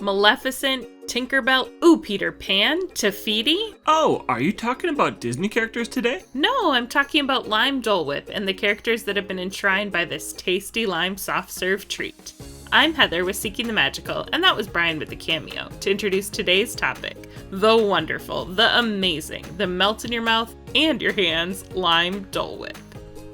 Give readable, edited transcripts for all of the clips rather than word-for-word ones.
Maleficent, Tinkerbell, ooh, Peter Pan, to Fiti? Oh, are you talking about Disney characters today? No, I'm talking about Lime Dole Whip and the characters that have been enshrined by this tasty lime soft serve treat. I'm Heather with Seeking the Magical, and that was Brian with the cameo, to introduce today's topic, the wonderful, the amazing, the melt in your mouth and your hands Lime Dole Whip.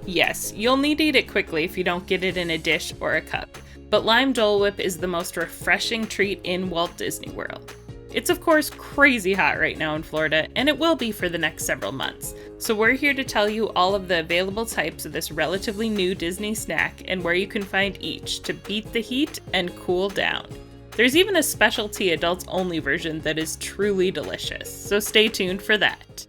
Yes, you'll need to eat it quickly if you don't get it in a dish or a cup, but Lime Dole Whip is the most refreshing treat in Walt Disney World. It's of course crazy hot right now in Florida, and it will be for the next several months. So we're here to tell you all of the available types of this relatively new Disney snack and where you can find each to beat the heat and cool down. There's even a specialty adults only version that is truly delicious, so stay tuned for that.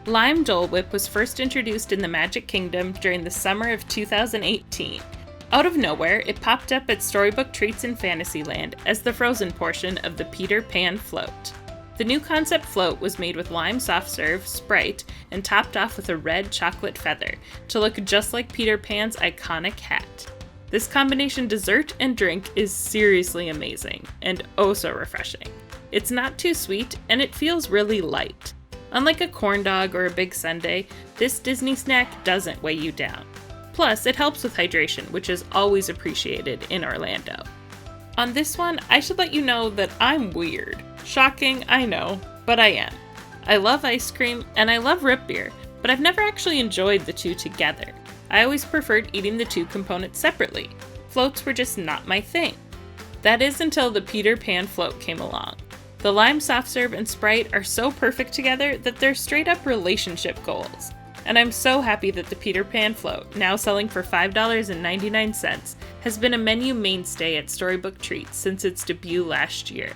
Lime Dole Whip was first introduced in the Magic Kingdom during the summer of 2018. Out of nowhere, it popped up at Storybook Treats in Fantasyland as the frozen portion of the Peter Pan float. The new concept float was made with lime soft serve, Sprite, and topped off with a red chocolate feather to look just like Peter Pan's iconic hat. This combination dessert and drink is seriously amazing, and oh so refreshing. It's not too sweet, and it feels really light. Unlike a corn dog or a big sundae, this Disney snack doesn't weigh you down. Plus, it helps with hydration, which is always appreciated in Orlando. On this one, I should let you know that I'm weird. Shocking, I know, but I am. I love ice cream, and I love root beer, but I've never actually enjoyed the two together. I always preferred eating the two components separately. Floats were just not my thing. That is until the Peter Pan float came along. The lime soft serve and Sprite are so perfect together that they're straight up relationship goals. And I'm so happy that the Peter Pan float, now selling for $5.99, has been a menu mainstay at Storybook Treats since its debut last year.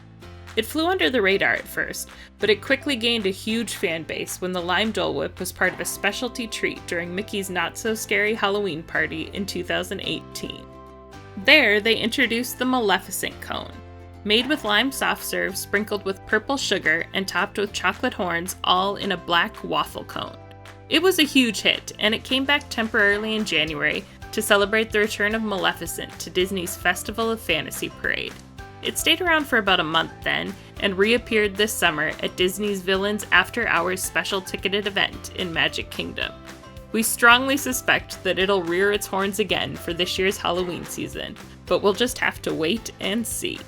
It flew under the radar at first, but it quickly gained a huge fan base when the Lime Dole Whip was part of a specialty treat during Mickey's Not-So-Scary Halloween party in 2018. There, they introduced the Maleficent cone. Made with lime soft serve sprinkled with purple sugar and topped with chocolate horns, all in a black waffle cone. It was a huge hit, and it came back temporarily in January to celebrate the return of Maleficent to Disney's Festival of Fantasy Parade. It stayed around for about a month then, and reappeared this summer at Disney's Villains After Hours special ticketed event in Magic Kingdom. We strongly suspect that it'll rear its horns again for this year's Halloween season, but we'll just have to wait and see.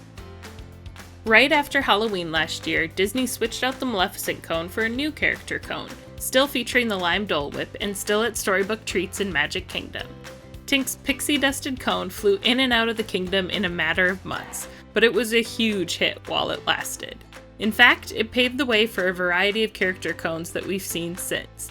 Right after Halloween last year, Disney switched out the Maleficent cone for a new character cone, still featuring the Lime Dole Whip and still at Storybook Treats in Magic Kingdom. Tink's pixie dusted cone flew in and out of the kingdom in a matter of months, but it was a huge hit while it lasted. In fact, it paved the way for a variety of character cones that we've seen since.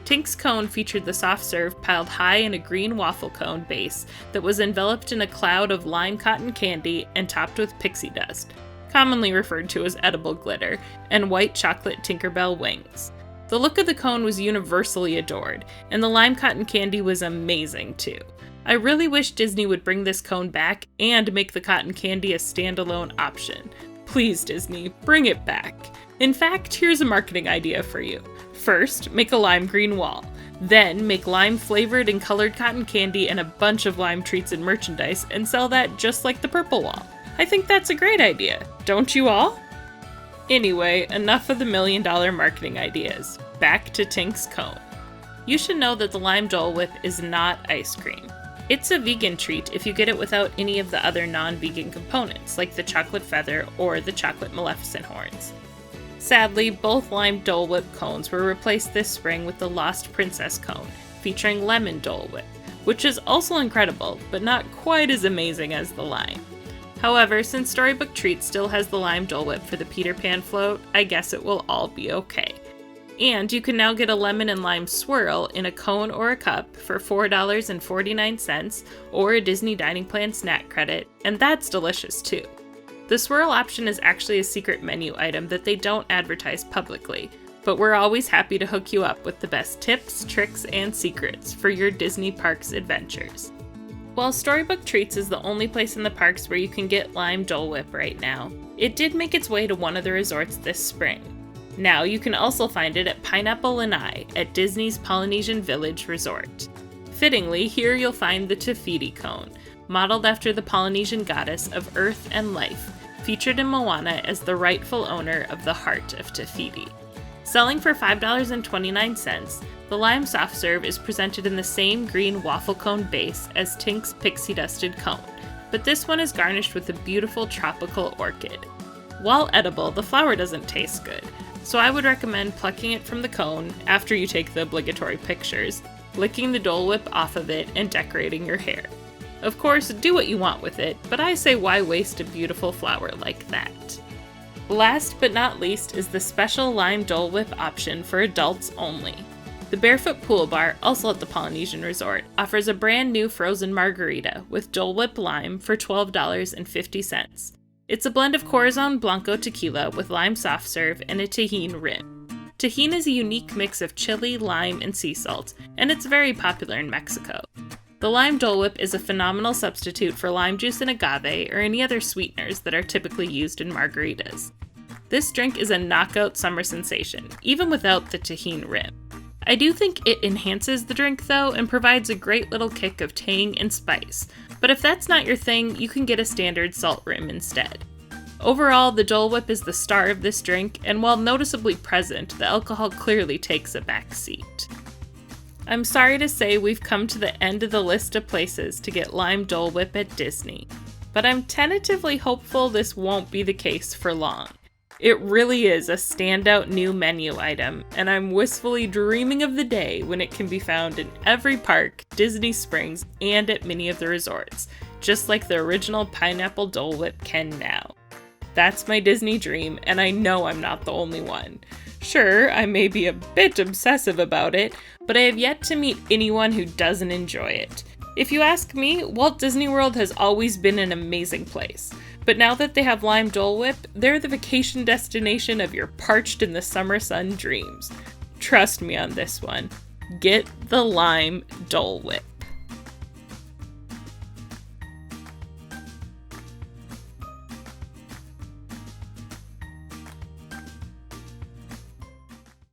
Tink's cone featured the soft serve piled high in a green waffle cone base that was enveloped in a cloud of lime cotton candy and topped with pixie dust, commonly referred to as edible glitter, and white chocolate Tinkerbell wings. The look of the cone was universally adored, and the lime cotton candy was amazing too. I really wish Disney would bring this cone back and make the cotton candy a standalone option. Please, Disney, bring it back. In fact, here's a marketing idea for you. First, make a lime green wall. Then, make lime flavored and colored cotton candy and a bunch of lime treats and merchandise and sell that just like the purple wall. I think that's a great idea, don't you all? Anyway, enough of the million-dollar marketing ideas. Back to Tink's cone. You should know that the Lime Dole Whip is not ice cream. It's a vegan treat if you get it without any of the other non-vegan components, like the chocolate feather or the chocolate Maleficent horns. Sadly, both Lime Dole Whip cones were replaced this spring with the Lost Princess cone, featuring lemon Dole Whip, which is also incredible, but not quite as amazing as the lime. However, since Storybook Treats still has the Lime Dole Whip for the Peter Pan float, I guess it will all be okay. And you can now get a lemon and lime swirl in a cone or a cup for $4.49 or a Disney Dining Plan snack credit, and that's delicious too. The swirl option is actually a secret menu item that they don't advertise publicly, but we're always happy to hook you up with the best tips, tricks, and secrets for your Disney Parks adventures. While Storybook Treats is the only place in the parks where you can get Lime Dole Whip right now, it did make its way to one of the resorts this spring. Now you can also find it at Pineapple Lanai at Disney's Polynesian Village Resort. Fittingly, here you'll find the Fiti cone, modeled after the Polynesian goddess of earth and life, featured in Moana as the rightful owner of the heart of Fiti. Selling for $5.29, the lime soft serve is presented in the same green waffle cone base as Tink's Pixie dusted cone, but this one is garnished with a beautiful tropical orchid. While edible, the flower doesn't taste good, so I would recommend plucking it from the cone after you take the obligatory pictures, licking the Dole Whip off of it, and decorating your hair. Of course, do what you want with it, but I say why waste a beautiful flower like that? Last but not least is the special lime Dole Whip option for adults only. The Barefoot Pool Bar, also at the Polynesian Resort, offers a brand new frozen margarita with Dole Whip lime for $12.50. It's a blend of Corazon Blanco tequila with lime soft serve and a tahine rim. Tahine is a unique mix of chili, lime, and sea salt, and it's very popular in Mexico. The lime Dole Whip is a phenomenal substitute for lime juice and agave or any other sweeteners that are typically used in margaritas. This drink is a knockout summer sensation, even without the tahine rim. I do think it enhances the drink though and provides a great little kick of tang and spice, but if that's not your thing, you can get a standard salt rim instead. Overall, the Dole Whip is the star of this drink, and while noticeably present, the alcohol clearly takes a back seat. I'm sorry to say we've come to the end of the list of places to get lime Dole Whip at Disney, but I'm tentatively hopeful this won't be the case for long. It really is a standout new menu item, and I'm wistfully dreaming of the day when it can be found in every park, Disney Springs, and at many of the resorts, just like the original Pineapple Dole Whip can now. That's my Disney dream, and I know I'm not the only one. Sure, I may be a bit obsessive about it, but I have yet to meet anyone who doesn't enjoy it. If you ask me, Walt Disney World has always been an amazing place. But now that they have lime Dole Whip, they're the vacation destination of your parched in the summer sun dreams. Trust me on this one. Get the lime Dole Whip.